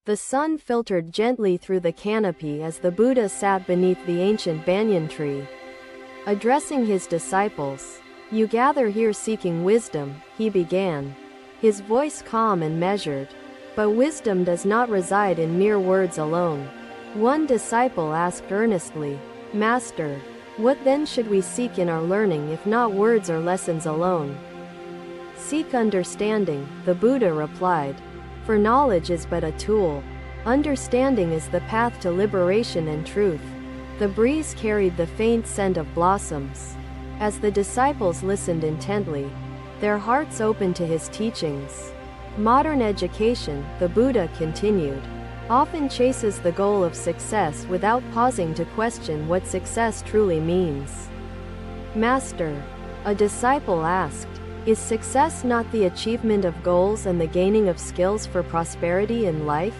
The sun filtered gently through the canopy as the Buddha sat beneath the ancient banyan tree. Addressing his disciples, "You gather here seeking wisdom," he began, his voice calm and measured. "But wisdom does not reside in mere words alone." One disciple asked earnestly, "Master, what then should we seek in our learning if not words or lessons alone?" "Seek understanding," the Buddha replied, "for knowledge is but a tool. Understanding is the path to liberation and truth." The breeze carried the faint scent of blossoms. As the disciples listened intently, their hearts opened to his teachings. Modern education, the Buddha continued, often chases the goal of success without pausing to question what success truly means. "Master," a disciple asked, "is success not the achievement of goals and the gaining of skills for prosperity in life?"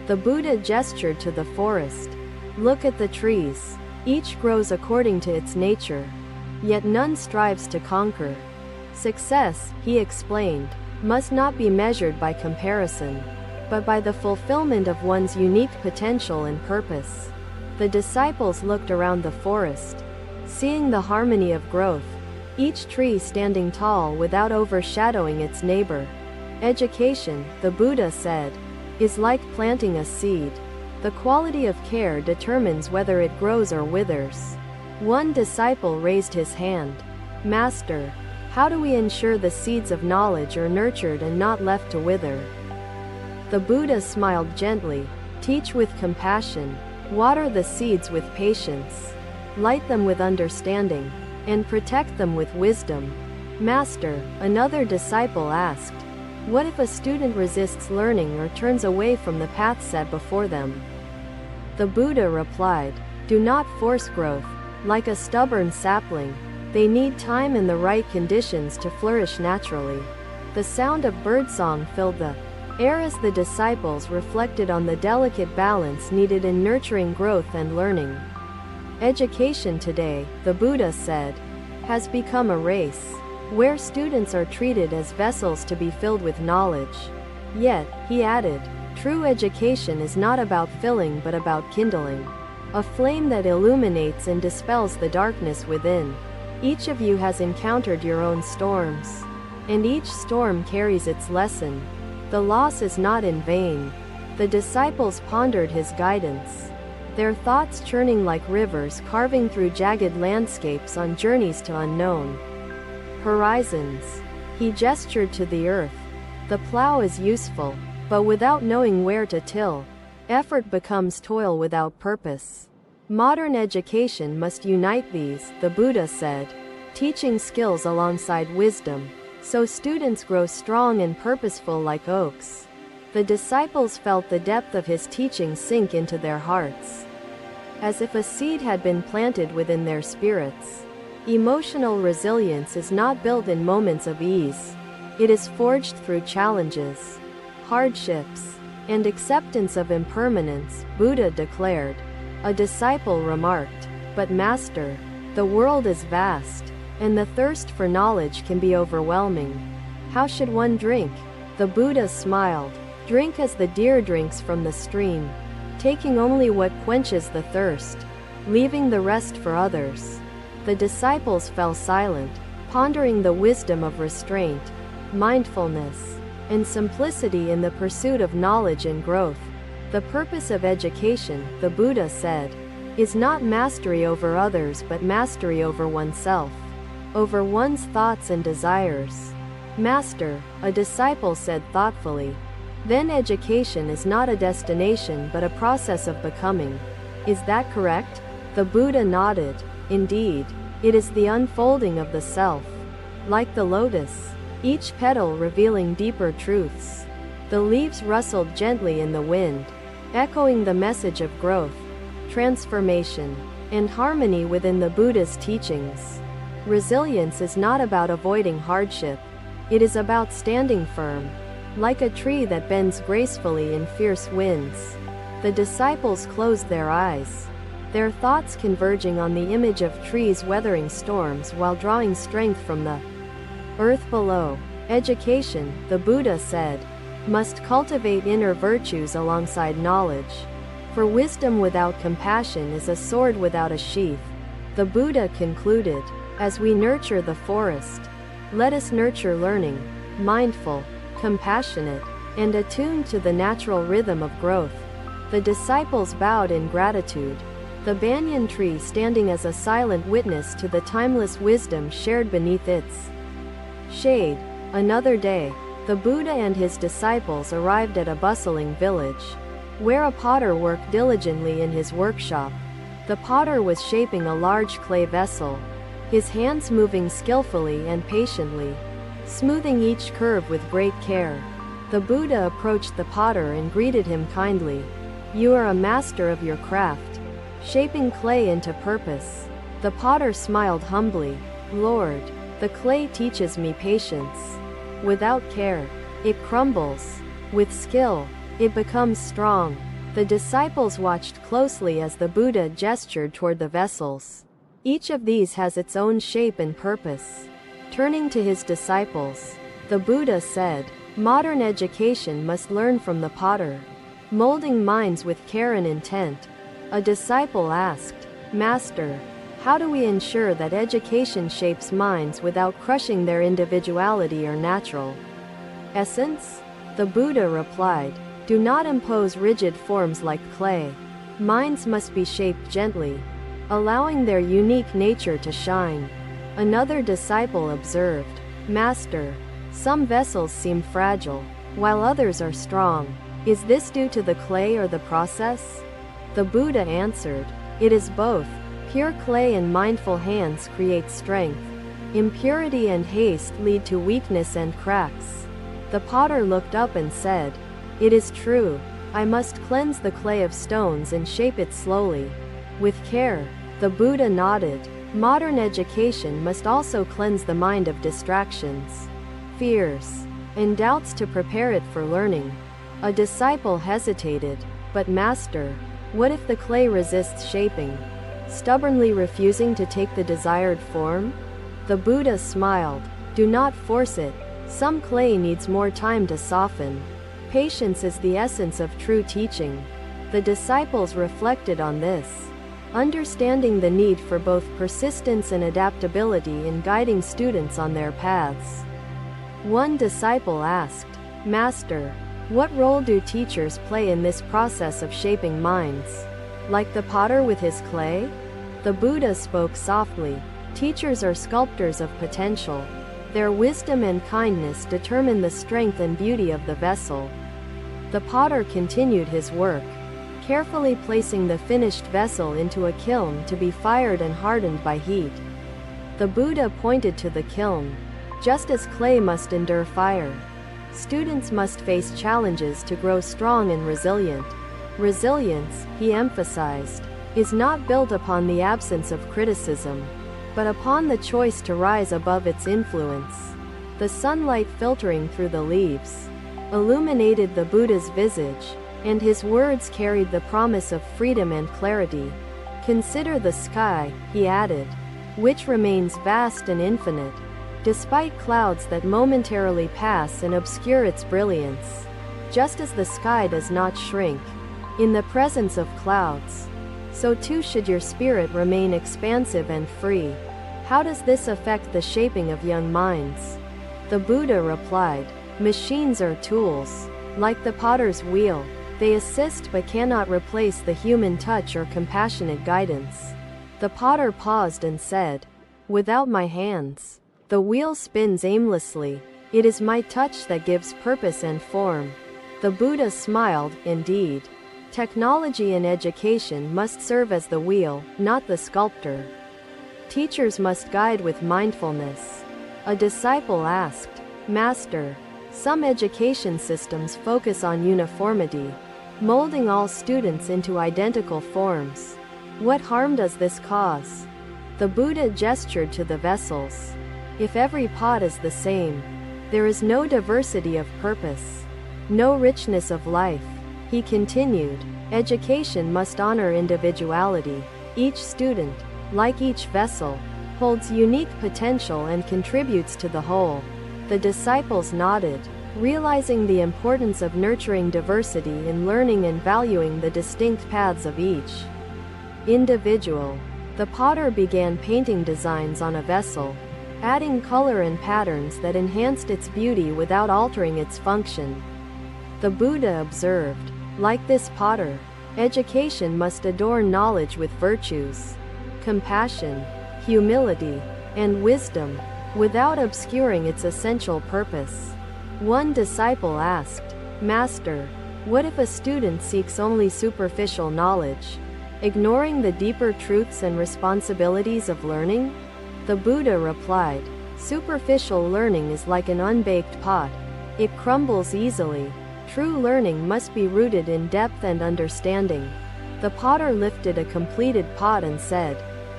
The Buddha gestured to the forest. "Look at the trees. Each grows according to its nature. Yet none strives to conquer. Success," he explained, "must not be measured by comparison, but by the fulfillment of one's unique potential and purpose." The disciples looked around the forest, seeing the harmony of growth, each tree standing tall without overshadowing its neighbor. "Education," the Buddha said, "is like planting a seed. The quality of care determines whether it grows or withers." One disciple raised his hand. "Master, how do we ensure the seeds of knowledge are nurtured and not left to wither?" The Buddha smiled gently. "Teach with compassion, water the seeds with patience, light them with understanding, and protect them with wisdom." "Master," another disciple asked, "what if a student resists learning or turns away from the path set before them?" The Buddha replied, "Do not force growth. Like a stubborn sapling, they need time and the right conditions to flourish naturally." The sound of birdsong filled the air as the disciples reflected on the delicate balance needed in nurturing growth and learning. Education today, the Buddha said, has become a race, where students are treated as vessels to be filled with knowledge. Yet, he added, true education is not about filling but about kindling. A flame that illuminates and dispels the darkness within. Each of you has encountered your own storms, and each storm carries its lesson. The loss is not in vain. The disciples pondered his guidance, their thoughts churning like rivers carving through jagged landscapes on journeys to unknown horizons. He gestured to the earth. The plow is useful, but without knowing where to till, effort becomes toil without purpose. Modern education must unite these, the Buddha said, teaching skills alongside wisdom, so students grow strong and purposeful like oaks. The disciples felt the depth of his teaching sink into their hearts, as if a seed had been planted within their spirits. Emotional resilience is not built in moments of ease. It is forged through challenges, hardships, and acceptance of impermanence, Buddha declared. A disciple remarked, "But Master, the world is vast, and the thirst for knowledge can be overwhelming. How should one drink?" The Buddha smiled. "Drink as the deer drinks from the stream, taking only what quenches the thirst, leaving the rest for others." The disciples fell silent, pondering the wisdom of restraint, mindfulness, and simplicity in the pursuit of knowledge and growth. The purpose of education, the Buddha said, is not mastery over others but mastery over oneself, over one's thoughts and desires. "Master," a disciple said thoughtfully, "then education is not a destination but a process of becoming. Is that correct?" The Buddha nodded. "Indeed, it is the unfolding of the self. Like the lotus, each petal revealing deeper truths. The leaves rustled gently in the wind, echoing the message of growth, transformation, and harmony within the Buddha's teachings. Resilience is not about avoiding hardship. It is about standing firm, like a tree that bends gracefully in fierce winds." The disciples closed their eyes, their thoughts converging on the image of trees weathering storms while drawing strength from the earth below. "Education," the Buddha said, must cultivate inner virtues alongside knowledge. For wisdom without compassion is a sword without a sheath. The Buddha concluded, as we nurture the forest, let us nurture learning, mindful, compassionate, and attuned to the natural rhythm of growth. The disciples bowed in gratitude, the banyan tree standing as a silent witness to the timeless wisdom shared beneath its shade. Another day, the Buddha and his disciples arrived at a bustling village, where a potter worked diligently in his workshop. The potter was shaping a large clay vessel, his hands moving skillfully and patiently, smoothing each curve with great care. The Buddha approached the potter and greeted him kindly. You are a master of your craft, shaping clay into purpose. The potter smiled humbly. Lord, the clay teaches me patience. Without care, it crumbles. With skill, it becomes strong. The disciples watched closely as the Buddha gestured toward the vessels. Each of these has its own shape and purpose. Turning to his disciples, the Buddha said, modern education must learn from the potter, molding minds with care and intent. A disciple asked, Master, how do we ensure that education shapes minds without crushing their individuality or natural essence? The Buddha replied, do not impose rigid forms like clay. Minds must be shaped gently, allowing their unique nature to shine. Another disciple observed, Master, some vessels seem fragile, while others are strong. Is this due to the clay or the process? The Buddha answered, it is both. Pure clay and mindful hands create strength. Impurity and haste lead to weakness and cracks. The potter looked up and said, it is true. I must cleanse the clay of stones and shape it slowly. With care. The Buddha nodded. Modern education must also cleanse the mind of distractions, fears, and doubts to prepare it for learning. A disciple hesitated. But Master, what if the clay resists shaping, stubbornly refusing to take the desired form? The Buddha smiled. Do not force it. Some clay needs more time to soften. Patience is the essence of true teaching. The disciples reflected on this, understanding the need for both persistence and adaptability in guiding students on their paths. One disciple asked, Master, what role do teachers play in this process of shaping minds? Like the potter with his clay? The Buddha spoke softly. Teachers are sculptors of potential. Their wisdom and kindness determine the strength and beauty of the vessel. The potter continued his work, carefully placing the finished vessel into a kiln to be fired and hardened by heat. The Buddha pointed to the kiln. Just as clay must endure fire, students must face challenges to grow strong and resilient. Resilience, he emphasized, is not built upon the absence of criticism, but upon the choice to rise above its influence. The sunlight filtering through the leaves illuminated the Buddha's visage, and his words carried the promise of freedom and clarity. Consider the sky, he added, which remains vast and infinite, despite clouds that momentarily pass and obscure its brilliance. Just as the sky does not shrink in the presence of clouds, so too should your spirit remain expansive and free. How does this affect the shaping of young minds? The Buddha replied, machines are tools. Like the potter's wheel, they assist but cannot replace the human touch or compassionate guidance. The potter paused and said, without my hands, the wheel spins aimlessly. It is my touch that gives purpose and form. The Buddha smiled. Indeed, technology and education must serve as the wheel, not the sculptor. Teachers must guide with mindfulness. A disciple asked, Master, some education systems focus on uniformity, molding all students into identical forms. What harm does this cause? The Buddha gestured to the vessels. If every pot is the same, there is no diversity of purpose, no richness of life. He continued, education must honor individuality. Each student, like each vessel, holds unique potential and contributes to the whole. The disciples nodded. realizing the importance of nurturing diversity in learning and valuing the distinct paths of each individual. The potter began painting designs on a vessel, adding color and patterns that enhanced its beauty without altering its function. The Buddha observed, like this potter, education must adorn knowledge with virtues, compassion, humility, and wisdom, without obscuring its essential purpose. One disciple asked, "Master, what if a student seeks only superficial knowledge, ignoring the deeper truths and responsibilities of learning?" The Buddha replied, "Superficial learning is like an unbaked pot. It crumbles easily. True learning must be rooted in depth and understanding." The potter lifted a completed pot and said,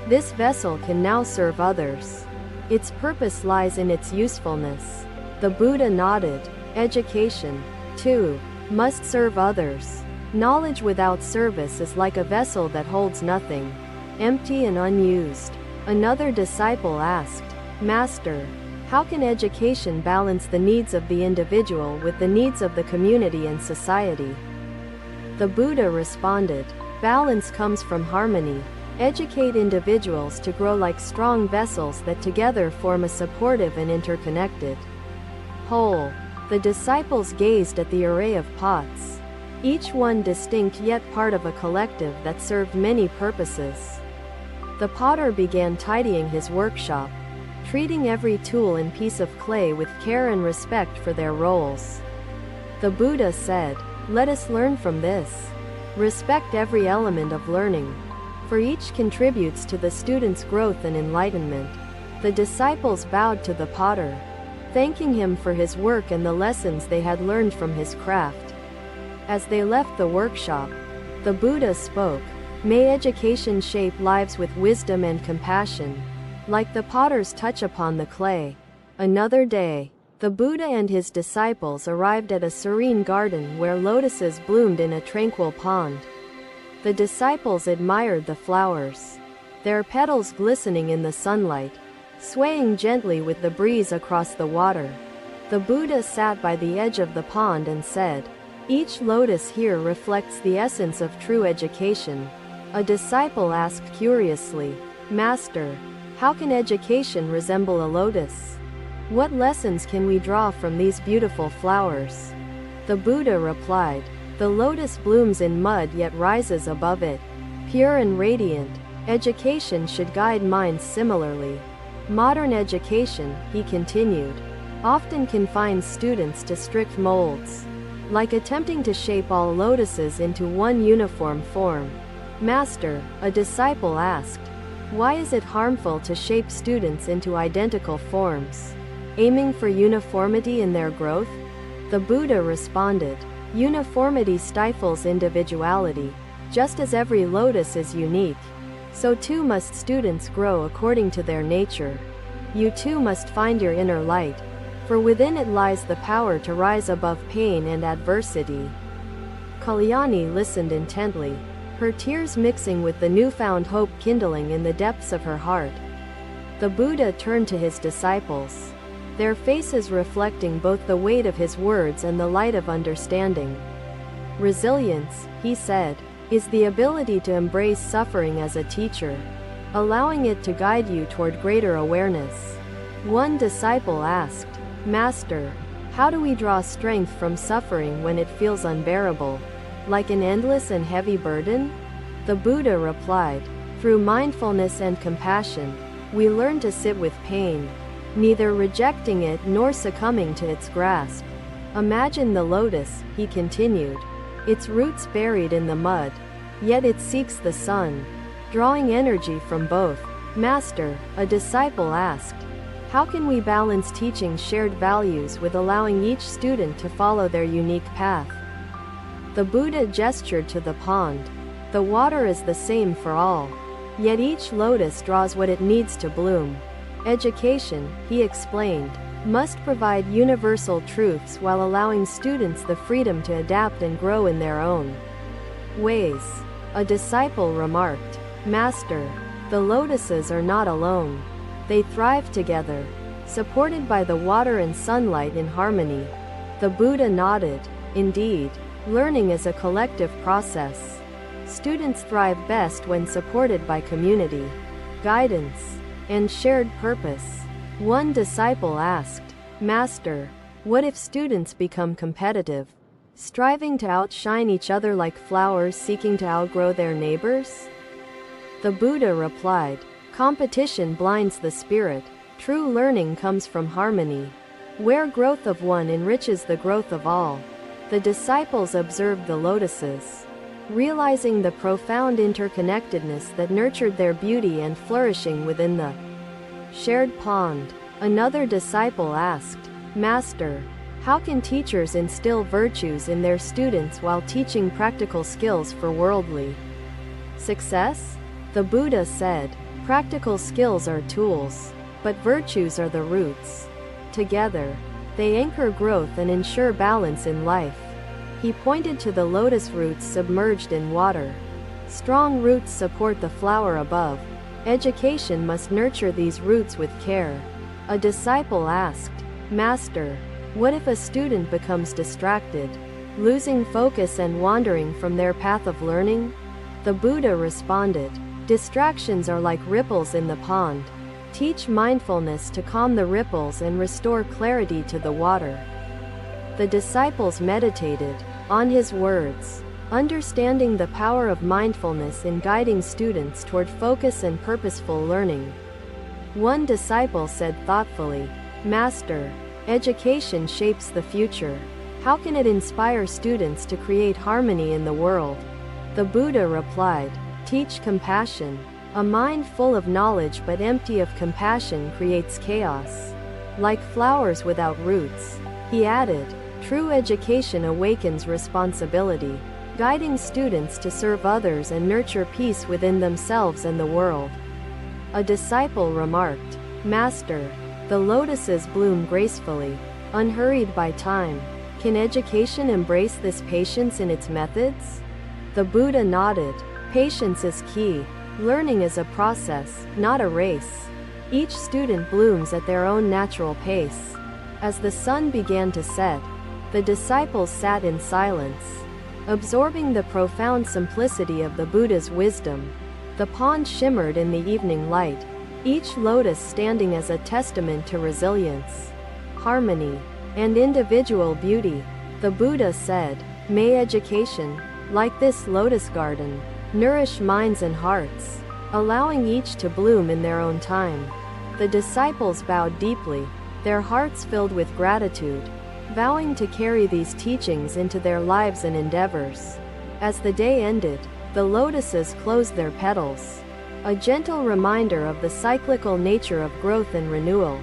"This vessel can now serve others. Its purpose lies in its usefulness." The Buddha nodded. Education, too, must serve others. Knowledge without service is like a vessel that holds nothing, empty and unused. Another disciple asked, "Master, how can education balance the needs of the individual with the needs of the community and society?" The Buddha responded, "Balance comes from harmony. Educate individuals to grow like strong vessels that together form a supportive and interconnected whole." The disciples gazed at the array of pots, each one distinct yet part of a collective that served many purposes. The potter began tidying his workshop, treating every tool and piece of clay with care and respect for their roles. The Buddha said, "Let us learn from this. Respect every element of learning, for each contributes to the student's growth and enlightenment." The disciples bowed to the potter, thanking him for his work and the lessons they had learned from his craft. As they left the workshop, the Buddha spoke, "May education shape lives with wisdom and compassion, like the potter's touch upon the clay." Another day, the Buddha and his disciples arrived at a serene garden where lotuses bloomed in a tranquil pond. The disciples admired the flowers, their petals glistening in the sunlight, swaying gently with the breeze across the water. The Buddha sat by the edge of the pond and said, "Each lotus here reflects the essence of true education." A disciple asked curiously, "Master, how can education resemble a lotus? What lessons can we draw from these beautiful flowers?" The Buddha replied, "The lotus blooms in mud yet rises above it. Pure and radiant, education should guide minds similarly. Modern education," he continued, "often confines students to strict molds, like attempting to shape all lotuses into one uniform form." "Master," a disciple asked, "why is it harmful to shape students into identical forms, aiming for uniformity in their growth?" The Buddha responded, "Uniformity stifles individuality. Just as every lotus is unique, so too must students grow according to their nature. You too must find your inner light, for within it lies the power to rise above pain and adversity." Kalyani listened intently, her tears mixing with the newfound hope kindling in the depths of her heart. The Buddha turned to his disciples, their faces reflecting both the weight of his words and the light of understanding. "Resilience," he said, "is the ability to embrace suffering as a teacher, allowing it to guide you toward greater awareness." One disciple asked, "Master, how do we draw strength from suffering when it feels unbearable, like an endless and heavy burden?" The Buddha replied, "Through mindfulness and compassion, we learn to sit with pain, neither rejecting it nor succumbing to its grasp. Imagine the lotus," he continued, "its roots buried in the mud, yet it seeks the sun, drawing energy from both." "Master," a disciple asked, "how can we balance teaching shared values with allowing each student to follow their unique path?" The Buddha gestured to the pond. "The water is the same for all, yet each lotus draws what it needs to bloom. Education," he explained, "must provide universal truths while allowing students the freedom to adapt and grow in their own ways." A disciple remarked, "Master, the lotuses are not alone. They thrive together, supported by the water and sunlight in harmony." The Buddha nodded. Indeed, learning is a collective process. Students thrive best when supported by community, guidance, and shared purpose. One disciple asked, "Master, what if students become competitive, striving to outshine each other like flowers seeking to outgrow their neighbors?" The Buddha replied, "Competition blinds the spirit. True learning comes from harmony, where growth of one enriches the growth of all." The disciples observed the lotuses, realizing the profound interconnectedness that nurtured their beauty and flourishing within the shared pond. Another disciple asked, "Master, how can teachers instill virtues in their students while teaching practical skills for worldly success?" The Buddha said, "Practical skills are tools, but virtues are the roots. Together, they anchor growth and ensure balance in life." He pointed to the lotus roots submerged in water. Strong roots support the flower above. Education must nurture these roots with care. A disciple asked, "Master, what if a student becomes distracted, losing focus and wandering from their path of learning?" The Buddha responded, "Distractions are like ripples in the pond. Teach mindfulness to calm the ripples and restore clarity to the water." The disciples meditated on his words, understanding the power of mindfulness in guiding students toward focus and purposeful learning. One disciple said thoughtfully, "Master, education shapes the future. How can it inspire students to create harmony in the world?" The Buddha replied, "Teach compassion. A mind full of knowledge but empty of compassion creates chaos, like flowers without roots." He added, "True education awakens responsibility, guiding students to serve others and nurture peace within themselves and the world." A disciple remarked, "Master, the lotuses bloom gracefully, unhurried by time. Can education embrace this patience in its methods?" The Buddha nodded. "Patience is key. Learning is a process, not a race. Each student blooms at their own natural pace." As the sun began to set, the disciples sat in silence, absorbing the profound simplicity of the Buddha's wisdom. The pond shimmered in the evening light, each lotus standing as a testament to resilience, harmony, and individual beauty. The Buddha said, "May education, like this lotus garden, nourish minds and hearts, allowing each to bloom in their own time." The disciples bowed deeply, their hearts filled with gratitude, vowing to carry these teachings into their lives and endeavors. As the day ended, the lotuses closed their petals, a gentle reminder of the cyclical nature of growth and renewal.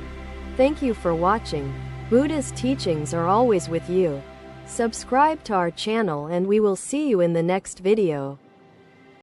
Thank you for watching. Buddha's teachings are always with you. Subscribe to our channel and we will see you in the next video.